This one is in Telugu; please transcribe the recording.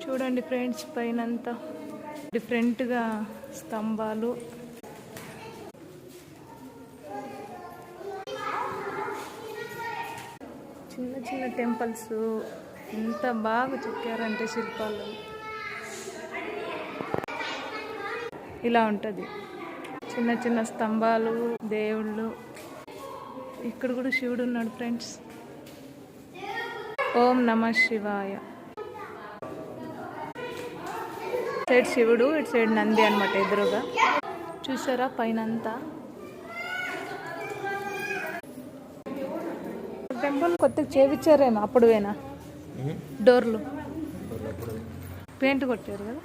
చూడండి ఫ్రెండ్స్, పైనంతా డిఫరెంట్గా స్తంభాలు, చిన్న చిన్న టెంపుల్స్. ఎంత బాగా చెక్కారంటే శిల్పాలు. ఇలా ఉంటుంది, చిన్న చిన్న స్తంభాలు, దేవుళ్ళు. ఇక్కడ కూడా శివుడు ఉన్నాడు ఫ్రెండ్స్. ఓం నమః శివాయ. సైడ్ శివుడు, ఇటు సైడ్ నంది అనమాట ఎదురుగా. చూసారా పైన అంతా టెంపుల్ కొత్తగా చేయించారేమో. అప్పుడువేనా డోర్లు పెయింట్ కొట్టారు కదా.